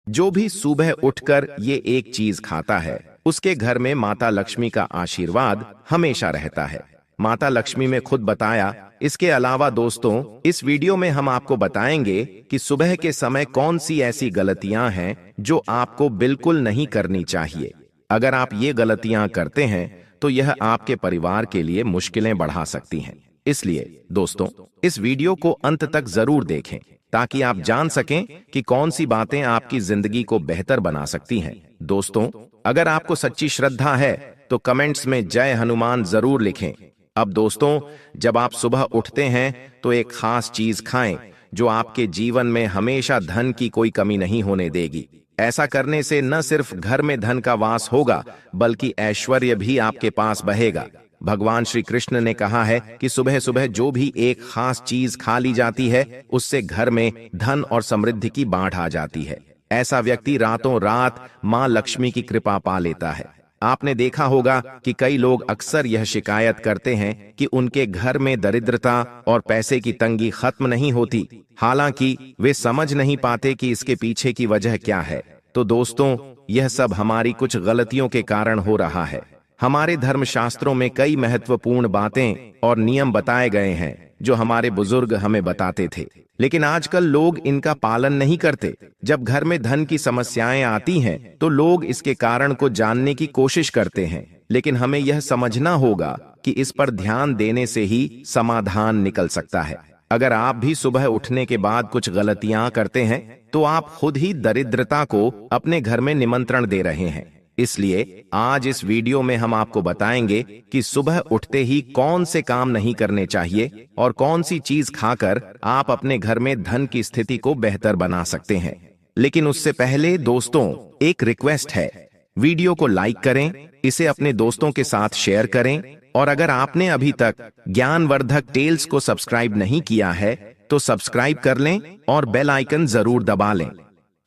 जो भी सुबह उठकर ये एक चीज खाता है, उसके घर में माता लक्ष्मी का आशीर्वाद हमेशा रहता है। माता लक्ष्मी ने खुद बताया। इसके अलावा दोस्तों, इस वीडियो में हम आपको बताएंगे कि सुबह के समय कौन सी ऐसी गलतियां हैं जो आपको बिल्कुल नहीं करनी चाहिए। अगर आप ये गलतियां करते हैं तो यह आपके परिवार के लिए मुश्किलें बढ़ा सकती हैं। इसलिए दोस्तों, इस वीडियो को अंत तक जरूर देखें ताकि आप जान सकें कि कौन सी बातें आपकी जिंदगी को बेहतर बना सकती हैं। दोस्तों, अगर आपको सच्ची श्रद्धा है तो कमेंट्स में जय हनुमान जरूर लिखें। अब दोस्तों, जब आप सुबह उठते हैं तो एक खास चीज खाएं जो आपके जीवन में हमेशा धन की कोई कमी नहीं होने देगी। ऐसा करने से न सिर्फ घर में धन का वास होगा बल्कि ऐश्वर्य भी आपके पास बहेगा। भगवान श्री कृष्ण ने कहा है कि सुबह सुबह जो भी एक खास चीज खा ली जाती है उससे घर में धन और समृद्धि की बाढ़ आ जाती है। ऐसा व्यक्ति रातों रात मां लक्ष्मी की कृपा पा लेता है। आपने देखा होगा कि कई लोग अक्सर यह शिकायत करते हैं कि उनके घर में दरिद्रता और पैसे की तंगी खत्म नहीं होती, हालांकि वे समझ नहीं पाते कि इसके पीछे की वजह क्या है। तो दोस्तों, यह सब हमारी कुछ गलतियों के कारण हो रहा है। हमारे धर्मशास्त्रों में कई महत्वपूर्ण बातें और नियम बताए गए हैं जो हमारे बुजुर्ग हमें बताते थे, लेकिन आजकल लोग इनका पालन नहीं करते। जब घर में धन की समस्याएं आती हैं तो लोग इसके कारण को जानने की कोशिश करते हैं, लेकिन हमें यह समझना होगा कि इस पर ध्यान देने से ही समाधान निकल सकता है। अगर आप भी सुबह उठने के बाद कुछ गलतियां करते हैं तो आप खुद ही दरिद्रता को अपने घर में निमंत्रण दे रहे हैं। इसलिए आज इस वीडियो में हम आपको बताएंगे कि सुबह उठते ही कौन से काम नहीं करने चाहिए और कौन सी चीज खाकर आप अपने घर में धन की स्थिति को बेहतर बना सकते हैं। लेकिन उससे पहले दोस्तों, एक रिक्वेस्ट है, वीडियो को लाइक करें, इसे अपने दोस्तों के साथ शेयर करें और अगर आपने अभी तक ज्ञानवर्धक टेल्स को सब्सक्राइब नहीं किया है तो सब्सक्राइब कर लें और बेल आइकन जरूर दबा लें।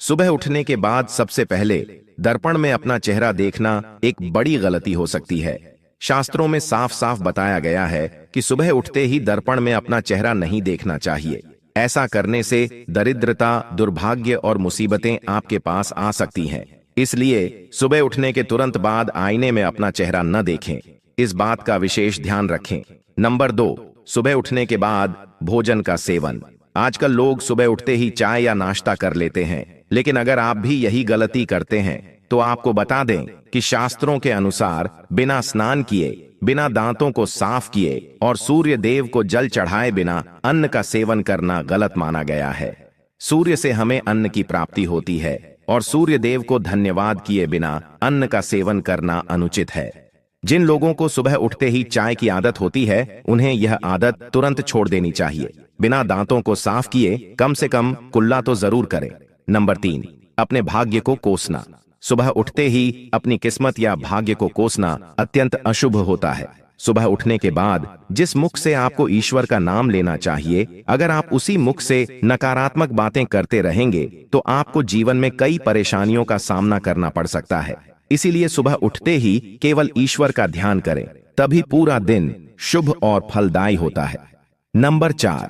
सुबह उठने के बाद सबसे पहले दर्पण में अपना चेहरा देखना एक बड़ी गलती हो सकती है। शास्त्रों में साफ साफ बताया गया है कि सुबह उठते ही दर्पण में अपना चेहरा नहीं देखना चाहिए। ऐसा करने से दरिद्रता, दुर्भाग्य और मुसीबतें आपके पास आ सकती हैं। इसलिए सुबह उठने के तुरंत बाद आईने में अपना चेहरा न देखें। इस बात का विशेष ध्यान रखें। नंबर 2, सुबह उठने के बाद भोजन का सेवन। आजकल लोग सुबह उठते ही चाय या नाश्ता कर लेते हैं, लेकिन अगर आप भी यही गलती करते हैं तो आपको बता दें कि शास्त्रों के अनुसार बिना स्नान किए, बिना दांतों को साफ किए और सूर्य देव को जल चढ़ाए बिना अन्न का सेवन करना गलत माना गया है। सूर्य से हमें अन्न की प्राप्ति होती है और सूर्य देव को धन्यवाद किए बिना अन्न का सेवन करना अनुचित है। जिन लोगों को सुबह उठते ही चाय की आदत होती है उन्हें यह आदत तुरंत छोड़ देनी चाहिए। बिना दांतों को साफ किए कम से कम कुल्ला तो जरूर करें। नंबर 3, अपने भाग्य को कोसना। सुबह उठते ही अपनी किस्मत या भाग्य को कोसना अत्यंत अशुभ होता है। सुबह उठने के बाद जिस मुख से आपको ईश्वर का नाम लेना चाहिए, अगर आप उसी मुख से नकारात्मक बातें करते रहेंगे तो आपको जीवन में कई परेशानियों का सामना करना पड़ सकता है। इसीलिए सुबह उठते ही केवल ईश्वर का ध्यान करें, तभी पूरा दिन शुभ और फलदायी होता है। नंबर 4,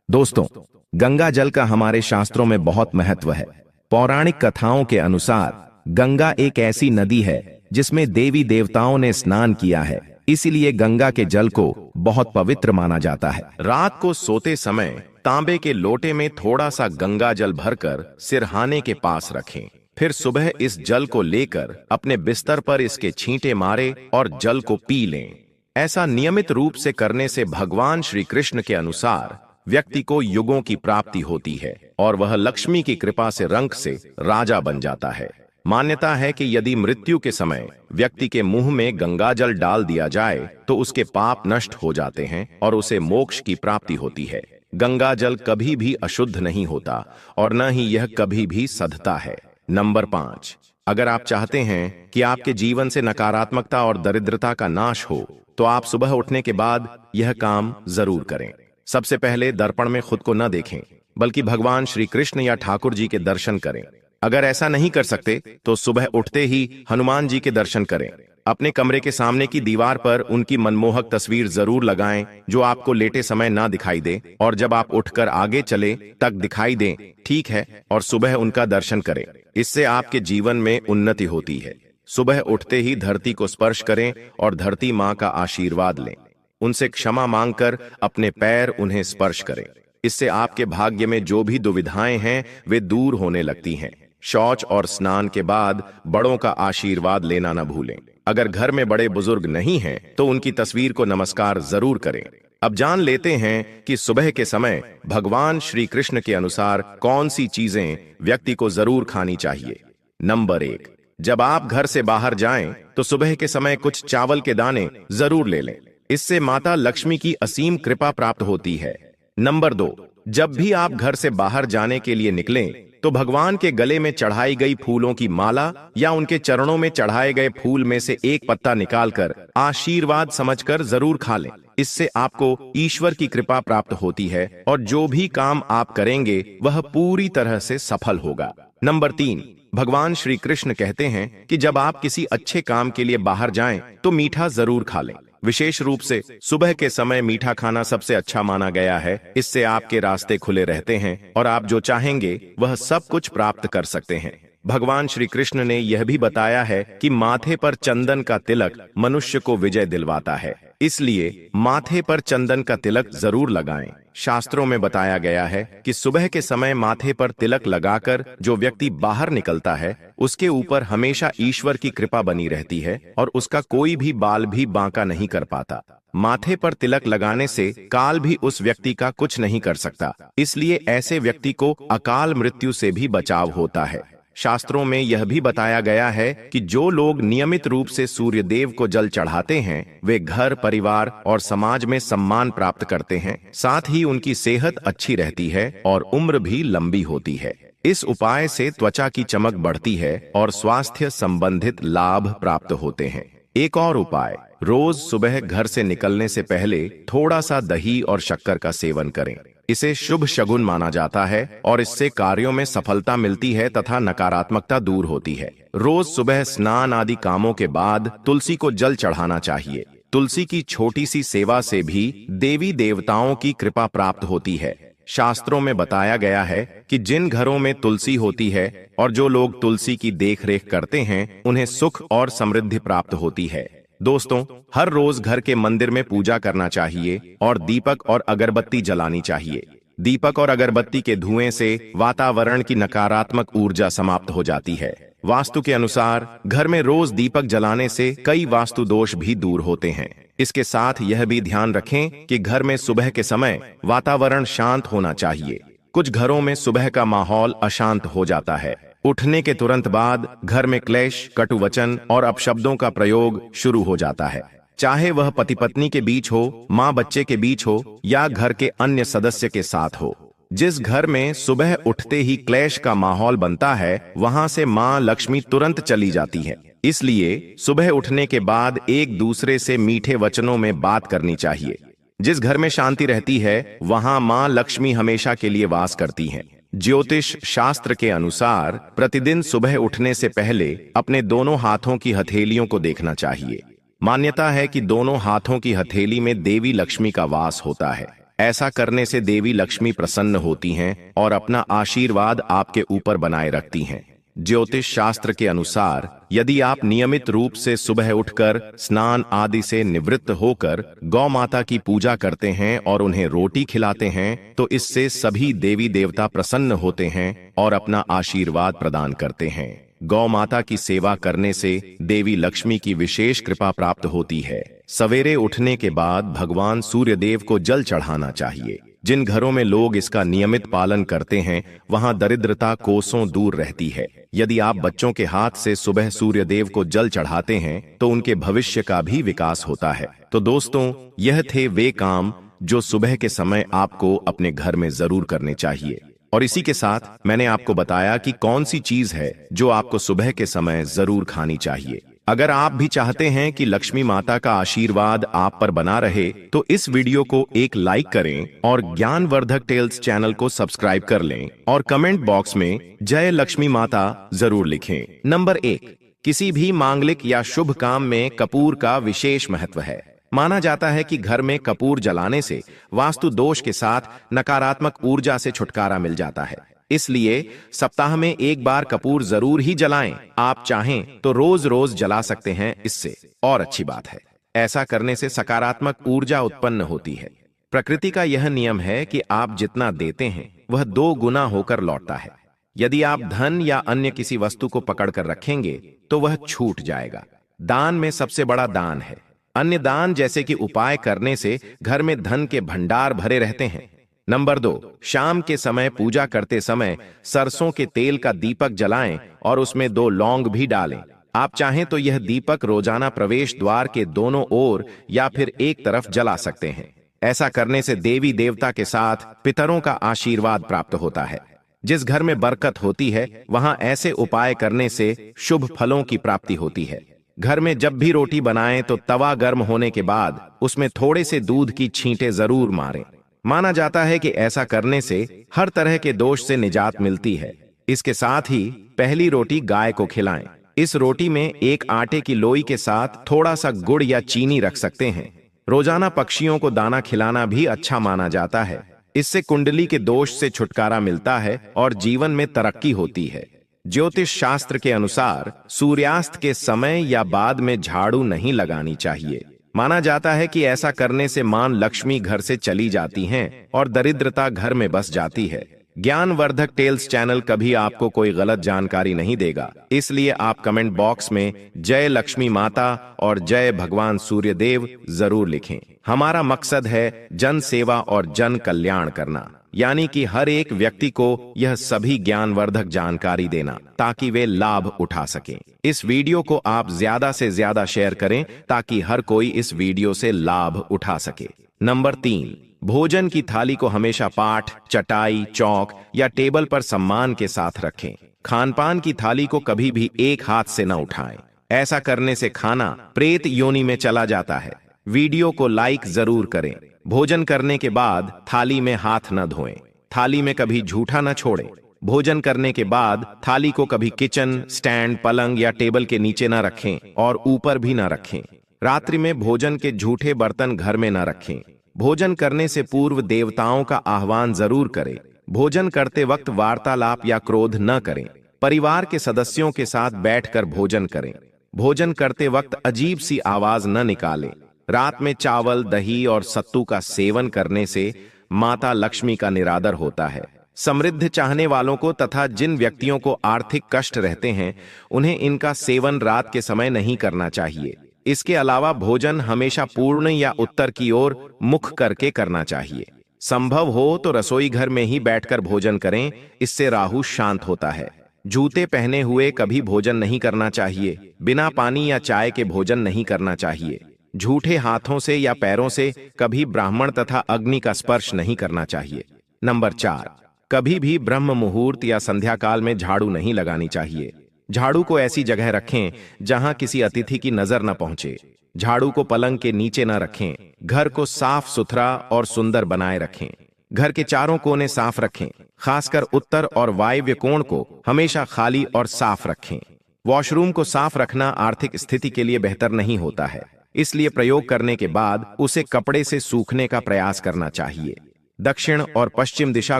दोस्तों, गंगा जल का हमारे शास्त्रों में बहुत महत्व है। पौराणिक कथाओं के अनुसार गंगा एक ऐसी नदी है जिसमें देवी देवताओं ने स्नान किया है, इसीलिए गंगा के जल को बहुत पवित्र माना जाता है। रात को सोते समय तांबे के लोटे में थोड़ा सा गंगा जल भरकर सिरहाने के पास रखें। फिर सुबह इस जल को लेकर अपने बिस्तर पर इसके छींटे मारे और जल को पी लें। ऐसा नियमित रूप से करने से भगवान श्री कृष्ण के अनुसार व्यक्ति को युगों की प्राप्ति होती है और वह लक्ष्मी की कृपा से रंक से राजा बन जाता है। मान्यता है कि यदि मृत्यु के समय व्यक्ति के मुंह में गंगाजल डाल दिया जाए तो उसके पाप नष्ट हो जाते हैं और उसे मोक्ष की प्राप्ति होती है। गंगाजल कभी भी अशुद्ध नहीं होता और न ही यह कभी भी सधता है। नंबर 5, अगर आप चाहते हैं कि आपके जीवन से नकारात्मकता और दरिद्रता का नाश हो तो आप सुबह उठने के बाद यह काम जरूर करें। सबसे पहले दर्पण में खुद को न देखें बल्कि भगवान श्री कृष्ण या ठाकुर जी के दर्शन करें। अगर ऐसा नहीं कर सकते तो सुबह उठते ही हनुमान जी के दर्शन करें। अपने कमरे के सामने की दीवार पर उनकी मनमोहक तस्वीर जरूर लगाएं जो आपको लेटे समय ना दिखाई दे और जब आप उठकर आगे चले तक दिखाई दें, ठीक है, और सुबह उनका दर्शन करें। इससे आपके जीवन में उन्नति होती है। सुबह उठते ही धरती को स्पर्श करें और धरती माँ का आशीर्वाद लें। उनसे क्षमा मांगकर अपने पैर उन्हें स्पर्श करें। इससे आपके भाग्य में जो भी दुविधाएं हैं वे दूर होने लगती हैं। शौच और स्नान के बाद बड़ों का आशीर्वाद लेना न भूलें। अगर घर में बड़े बुजुर्ग नहीं हैं तो उनकी तस्वीर को नमस्कार जरूर करें। अब जान लेते हैं कि सुबह के समय भगवान श्री कृष्ण के अनुसार कौन सी चीजें व्यक्ति को जरूर खानी चाहिए। नंबर 1, जब आप घर से बाहर जाएं तो सुबह के समय कुछ चावल के दाने जरूर ले लें। इससे माता लक्ष्मी की असीम कृपा प्राप्त होती है। नंबर 2, जब भी आप घर से बाहर जाने के लिए निकलें तो भगवान के गले में चढ़ाई गई फूलों की माला या उनके चरणों में चढ़ाए गए फूल में से एक पत्ता निकालकर आशीर्वाद समझकर जरूर खा लें। इससे आपको ईश्वर की कृपा प्राप्त होती है और जो भी काम आप करेंगे वह पूरी तरह से सफल होगा। नंबर 3, भगवान श्री कृष्ण कहते हैं कि जब आप किसी अच्छे काम के लिए बाहर जाएं तो मीठा जरूर खा लें। विशेष रूप से सुबह के समय मीठा खाना सबसे अच्छा माना गया है। इससे आपके रास्ते खुले रहते हैं और आप जो चाहेंगे वह सब कुछ प्राप्त कर सकते हैं। भगवान श्री कृष्ण ने यह भी बताया है कि माथे पर चंदन का तिलक मनुष्य को विजय दिलवाता है, इसलिए माथे पर चंदन का तिलक जरूर लगाएं। शास्त्रों में बताया गया है कि सुबह के समय माथे पर तिलक लगाकर जो व्यक्ति बाहर निकलता है उसके ऊपर हमेशा ईश्वर की कृपा बनी रहती है और उसका कोई भी बाल भी बांका नहीं कर पाता। माथे पर तिलक लगाने से काल भी उस व्यक्ति का कुछ नहीं कर सकता, इसलिए ऐसे व्यक्ति को अकाल मृत्यु से भी बचाव होता है। शास्त्रों में यह भी बताया गया है कि जो लोग नियमित रूप से सूर्य देव को जल चढ़ाते हैं वे घर, परिवार और समाज में सम्मान प्राप्त करते हैं। साथ ही उनकी सेहत अच्छी रहती है और उम्र भी लंबी होती है। इस उपाय से त्वचा की चमक बढ़ती है और स्वास्थ्य संबंधित लाभ प्राप्त होते हैं। एक और उपाय, रोज सुबह घर से निकलने से पहले थोड़ा सा दही और शक्कर का सेवन करें। इसे शुभ शगुन माना जाता है और इससे कार्यों में सफलता मिलती है तथा नकारात्मकता दूर होती है। रोज सुबह स्नान आदि कामों के बाद तुलसी को जल चढ़ाना चाहिए। तुलसी की छोटी सी सेवा से भी देवी देवताओं की कृपा प्राप्त होती है। शास्त्रों में बताया गया है कि जिन घरों में तुलसी होती है और जो लोग तुलसी की देखरेख करते हैं उन्हें सुख और समृद्धि प्राप्त होती है। दोस्तों, हर रोज घर के मंदिर में पूजा करना चाहिए और दीपक और अगरबत्ती जलानी चाहिए। दीपक और अगरबत्ती के धुएं से वातावरण की नकारात्मक ऊर्जा समाप्त हो जाती है। वास्तु के अनुसार घर में रोज दीपक जलाने से कई वास्तु दोष भी दूर होते हैं। इसके साथ यह भी ध्यान रखें कि घर में सुबह के समय वातावरण शांत होना चाहिए। कुछ घरों में सुबह का माहौल अशांत हो जाता है। उठने के तुरंत बाद घर में क्लेश, कटु वचन और अपशब्दों का प्रयोग शुरू हो जाता है। चाहे वह पति पत्नी के बीच हो, माँ बच्चे के बीच हो या घर के अन्य सदस्य के साथ हो। जिस घर में सुबह उठते ही क्लेश का माहौल बनता है वहां से माँ लक्ष्मी तुरंत चली जाती है। इसलिए सुबह उठने के बाद एक दूसरे से मीठे वचनों में बात करनी चाहिए। जिस घर में शांति रहती है वहां माँ लक्ष्मी हमेशा के लिए वास करती हैं। ज्योतिष शास्त्र के अनुसार प्रतिदिन सुबह उठने से पहले अपने दोनों हाथों की हथेलियों को देखना चाहिए। मान्यता है कि दोनों हाथों की हथेली में देवी लक्ष्मी का वास होता है। ऐसा करने से देवी लक्ष्मी प्रसन्न होती हैं और अपना आशीर्वाद आपके ऊपर बनाए रखती हैं। ज्योतिष शास्त्र के अनुसार यदि आप नियमित रूप से सुबह उठकर स्नान आदि से निवृत्त होकर गौ माता की पूजा करते हैं और उन्हें रोटी खिलाते हैं तो इससे सभी देवी देवता प्रसन्न होते हैं और अपना आशीर्वाद प्रदान करते हैं। गौ माता की सेवा करने से देवी लक्ष्मी की विशेष कृपा प्राप्त होती है। सवेरे उठने के बाद भगवान सूर्य देव को जल चढ़ाना चाहिए। जिन घरों में लोग इसका नियमित पालन करते हैं वहां दरिद्रता कोसों दूर रहती है। यदि आप बच्चों के हाथ से सुबह सूर्य देव को जल चढ़ाते हैं तो उनके भविष्य का भी विकास होता है। तो दोस्तों, यह थे वे काम जो सुबह के समय आपको अपने घर में जरूर करने चाहिए। और इसी के साथ मैंने आपको बताया कि कौन सी चीज है जो आपको सुबह के समय जरूर खानी चाहिए। अगर आप भी चाहते हैं कि लक्ष्मी माता का आशीर्वाद आप पर बना रहे तो इस वीडियो को एक लाइक करें और ज्ञानवर्धक टेल्स चैनल को सब्सक्राइब कर लें और कमेंट बॉक्स में जय लक्ष्मी माता जरूर लिखें। नंबर 1, किसी भी मांगलिक या शुभ काम में कपूर का विशेष महत्व है। माना जाता है कि घर में कपूर जलाने से वास्तु दोष के साथ नकारात्मक ऊर्जा से छुटकारा मिल जाता है। इसलिए सप्ताह में एक बार कपूर जरूर ही जलाएं। आप चाहें तो रोज रोज जला सकते हैं, इससे और अच्छी बात है। ऐसा करने से सकारात्मक ऊर्जा उत्पन्न होती है। प्रकृति का यह नियम है कि आप जितना देते हैं वह 2 गुना होकर लौटता है। यदि आप धन या अन्य किसी वस्तु को पकड़कर रखेंगे तो वह छूट जाएगा। दान में सबसे बड़ा दान है। अन्य दान जैसे कि उपाय करने से घर में धन के भंडार भरे रहते हैं। नंबर 2, शाम के समय पूजा करते समय सरसों के तेल का दीपक जलाएं और उसमें 2 लौंग भी डालें। आप चाहें तो यह दीपक रोजाना प्रवेश द्वार के दोनों ओर या फिर एक तरफ जला सकते हैं। ऐसा करने से देवी देवता के साथ पितरों का आशीर्वाद प्राप्त होता है। जिस घर में बरकत होती है वहां ऐसे उपाय करने से शुभ फलों की प्राप्ति होती है। घर में जब भी रोटी बनाएं तो तवा गर्म होने के बाद उसमें थोड़े से दूध की छींटे जरूर मारें। माना जाता है कि ऐसा करने से हर तरह के दोष से निजात मिलती है। इसके साथ ही पहली रोटी गाय को खिलाएं। इस रोटी में एक आटे की लोई के साथ थोड़ा सा गुड़ या चीनी रख सकते हैं। रोजाना पक्षियों को दाना खिलाना भी अच्छा माना जाता है। इससे कुंडली के दोष से छुटकारा मिलता है और जीवन में तरक्की होती है। ज्योतिष शास्त्र के अनुसार सूर्यास्त के समय या बाद में झाड़ू नहीं लगानी चाहिए। माना जाता है कि ऐसा करने से मां लक्ष्मी घर से चली जाती हैं और दरिद्रता घर में बस जाती है। ज्ञानवर्धक टेल्स चैनल कभी आपको कोई गलत जानकारी नहीं देगा, इसलिए आप कमेंट बॉक्स में जय लक्ष्मी माता और जय भगवान सूर्यदेव जरूर लिखें। हमारा मकसद है जन सेवा और जन कल्याण करना, यानी कि हर एक व्यक्ति को यह सभी ज्ञानवर्धक जानकारी देना ताकि वे लाभ उठा सकें। इस वीडियो को आप ज्यादा से ज्यादा शेयर करें ताकि हर कोई इस वीडियो से लाभ उठा सके। नंबर 3, भोजन की थाली को हमेशा पाट, चटाई, चौक या टेबल पर सम्मान के साथ रखें। खानपान की थाली को कभी भी एक हाथ से न उठाएं। ऐसा करने से खाना प्रेत योनि में चला जाता है। वीडियो को लाइक जरूर करें। भोजन करने के बाद थाली में हाथ न धोएं। थाली में कभी झूठा न छोड़ें। भोजन करने के बाद थाली को कभी किचन, स्टैंड, पलंग या टेबल के नीचे न रखें और ऊपर भी न रखें। रात्रि में भोजन के झूठे बर्तन घर में न रखें। भोजन करने से पूर्व देवताओं का आह्वान जरूर करें। भोजन करते वक्त वार्तालाप या क्रोध न करें। परिवार के सदस्यों के साथ बैठकर भोजन करें। भोजन करते वक्त अजीब सी आवाज न निकालें। रात में चावल, दही और सत्तू का सेवन करने से माता लक्ष्मी का निरादर होता है। समृद्धि चाहने वालों को तथा जिन व्यक्तियों को आर्थिक कष्ट रहते हैं उन्हें इनका सेवन रात के समय नहीं करना चाहिए। इसके अलावा भोजन हमेशा पूर्ण या उत्तर की ओर मुख करके करना चाहिए। संभव हो तो रसोई घर में ही बैठकर भोजन करें, इससे राहु शांत होता है। जूते पहने हुए कभी भोजन नहीं करना चाहिए। बिना पानी या चाय के भोजन नहीं करना चाहिए। झूठे हाथों से या पैरों से कभी ब्राह्मण तथा अग्नि का स्पर्श नहीं करना चाहिए। नंबर 4, कभी भी ब्रह्म मुहूर्त या संध्या काल में झाड़ू नहीं लगानी चाहिए। झाड़ू को ऐसी जगह रखें जहां किसी अतिथि की नजर न पहुंचे। झाड़ू को पलंग के नीचे न रखें। घर को साफ सुथरा और सुंदर बनाए रखें। घर के चारों कोने साफ रखें। खासकर उत्तर और वायव्य कोण को हमेशा खाली और साफ रखें। वॉशरूम को साफ रखना आर्थिक स्थिति के लिए बेहतर नहीं होता है, इसलिए प्रयोग करने के बाद उसे कपड़े से सूखने का प्रयास करना चाहिए। दक्षिण और पश्चिम दिशा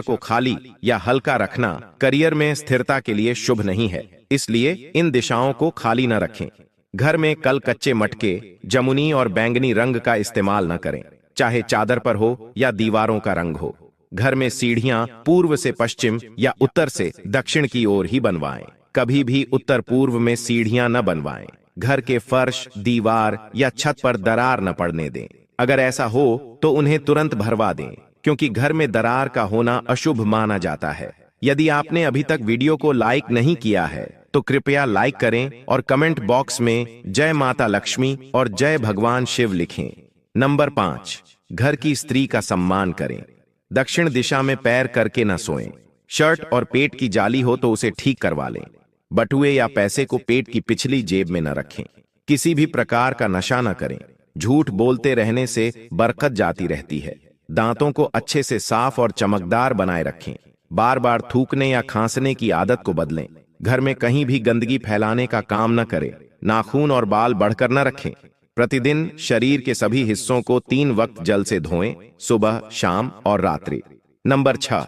को खाली या हल्का रखना करियर में स्थिरता के लिए शुभ नहीं है, इसलिए इन दिशाओं को खाली न रखें। घर में कल कच्चे मटके, जमुनी और बैंगनी रंग का इस्तेमाल न करें, चाहे चादर पर हो या दीवारों का रंग हो। घर में सीढ़ियां पूर्व से पश्चिम या उत्तर से दक्षिण की ओर ही बनवाएं। कभी भी उत्तर पूर्व में सीढ़ियां न बनवाएं। घर के फर्श, दीवार या छत पर दरार न पड़ने दें। अगर ऐसा हो तो उन्हें तुरंत भरवा दें, क्योंकि घर में दरार का होना अशुभ माना जाता है। यदि आपने अभी तक वीडियो को लाइक नहीं किया है तो कृपया लाइक करें और कमेंट बॉक्स में जय माता लक्ष्मी और जय भगवान शिव लिखें। नंबर 5, घर की स्त्री का सम्मान करें। दक्षिण दिशा में पैर करके न सोएं। शर्ट और पेट की जाली हो तो उसे ठीक करवा लें। बटुए या पैसे को पेट की पिछली जेब में न रखें। किसी भी प्रकार का नशा न करें। झूठ बोलते रहने से बरकत जाती रहती है। दांतों को अच्छे से साफ और चमकदार बनाए रखें। बार बार थूकने या खांसने की आदत को बदलें। घर में कहीं भी गंदगी फैलाने का काम न करें। नाखून और बाल बढ़कर न रखें। प्रतिदिन शरीर के सभी हिस्सों को 3 वक्त जल से धोएं, सुबह, शाम और रात्रि। नंबर 6,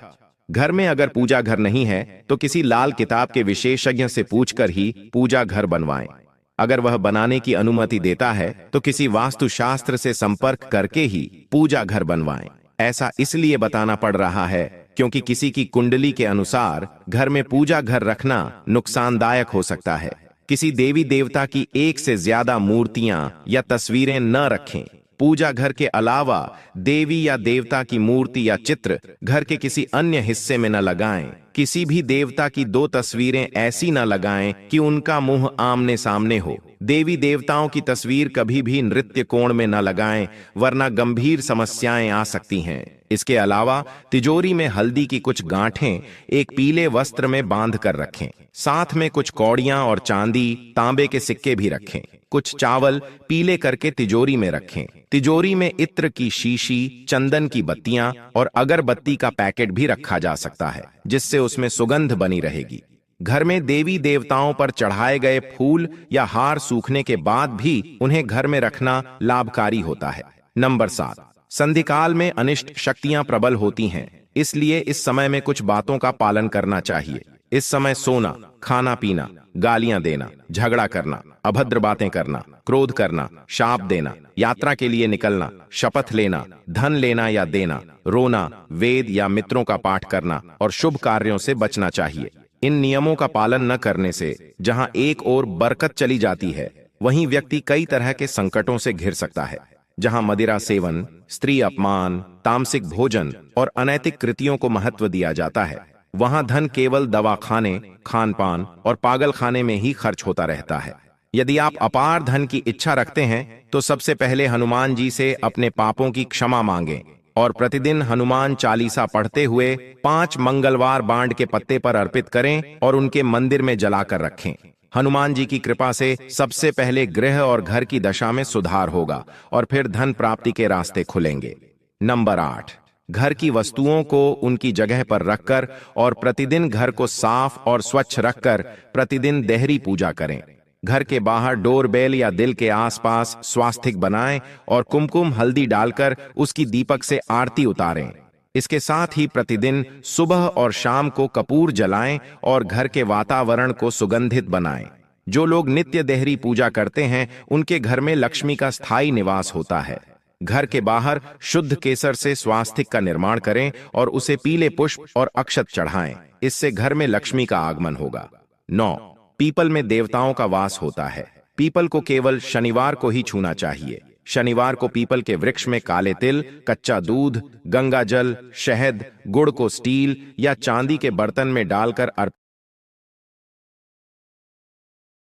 घर में अगर पूजा घर नहीं है तो किसी लाल किताब के विशेषज्ञ से पूछकर ही पूजा घर बनवाएं। अगर वह बनाने की अनुमति देता है तो किसी वास्तुशास्त्र से संपर्क करके ही पूजा घर बनवाएं। ऐसा इसलिए बताना पड़ रहा है क्योंकि किसी की कुंडली के अनुसार घर में पूजा घर रखना नुकसानदायक हो सकता है। किसी देवी देवता की 1 से ज्यादा मूर्तियां या तस्वीरें न रखें। पूजा घर के अलावा देवी या देवता की मूर्ति या चित्र घर के किसी अन्य हिस्से में न लगाएं। किसी भी देवता की 2 तस्वीरें ऐसी न लगाएं कि उनका मुंह आमने सामने हो। देवी देवताओं की तस्वीर कभी भी नृत्य कोण में न लगाएं, वरना गंभीर समस्याएं आ सकती हैं। इसके अलावा तिजोरी में हल्दी की कुछ गांठें एक पीले वस्त्र में बांध कर रखें। साथ में कुछ कौड़ियां और चांदी, तांबे के सिक्के भी रखें। कुछ चावल पीले करके तिजोरी में रखें। तिजोरी में इत्र की शीशी, चंदन की बत्तियां और अगरबत्ती का पैकेट भी रखा जा सकता है, जिससे उसमें सुगंध बनी रहेगी। घर में देवी देवताओं पर चढ़ाए गए फूल या हार सूखने के बाद भी उन्हें घर में रखना लाभकारी होता है। नंबर 7, संधिकाल में अनिष्ट शक्तियां प्रबल होती हैं, इसलिए इस समय में कुछ बातों का पालन करना चाहिए। इस समय सोना, खाना पीना, गालियां देना, झगड़ा करना, अभद्र बातें करना, क्रोध करना, शाप देना, यात्रा के लिए निकलना, शपथ लेना, धन लेना या देना, रोना, वेद या मित्रों का पाठ करना और शुभ कार्यों से बचना चाहिए। इन नियमों का पालन न करने से जहां एक ओर बरकत चली जाती है, वहीं व्यक्ति कई तरह के संकटों से घिर सकता है। जहां मदिरा सेवन, स्त्री अपमान, तामसिक भोजन और अनैतिक कृतियों को महत्व दिया जाता है, वहां धन केवल दवाखाने, खान पान और पागल खाने में ही खर्च होता रहता है। यदि आप अपार धन की इच्छा रखते हैं तो सबसे पहले हनुमान जी से अपने पापों की क्षमा मांगें और प्रतिदिन हनुमान चालीसा पढ़ते हुए 5 मंगलवार बांड के पत्ते पर अर्पित करें और उनके मंदिर में जलाकर रखें। हनुमान जी की कृपा से सबसे पहले गृह और घर की दशा में सुधार होगा और फिर धन प्राप्ति के रास्ते खुलेंगे। नंबर 8, घर की वस्तुओं को उनकी जगह पर रखकर और प्रतिदिन घर को साफ और स्वच्छ रखकर प्रतिदिन देहरी पूजा करें। घर के बाहर डोरबेल या दिल के आसपास स्वास्तिक बनाएं और कुमकुम हल्दी डालकर उसकी दीपक से आरती उतारें। इसके साथ ही प्रतिदिन सुबह और शाम को कपूर जलाएं और घर के वातावरण को सुगंधित बनाएं। जो लोग नित्य देहरी पूजा करते हैं, उनके घर में लक्ष्मी का स्थायी निवास होता है। घर के बाहर शुद्ध केसर से स्वास्तिक का निर्माण करें और उसे पीले पुष्प और अक्षत चढ़ाएं। इससे घर में लक्ष्मी का आगमन होगा। 9, पीपल में देवताओं का वास होता है। पीपल को केवल शनिवार को ही छूना चाहिए। शनिवार को पीपल के वृक्ष में काले तिल, कच्चा दूध, गंगा जल, शहद, गुड़ को स्टील या चांदी के बर्तन में डालकर अर्पित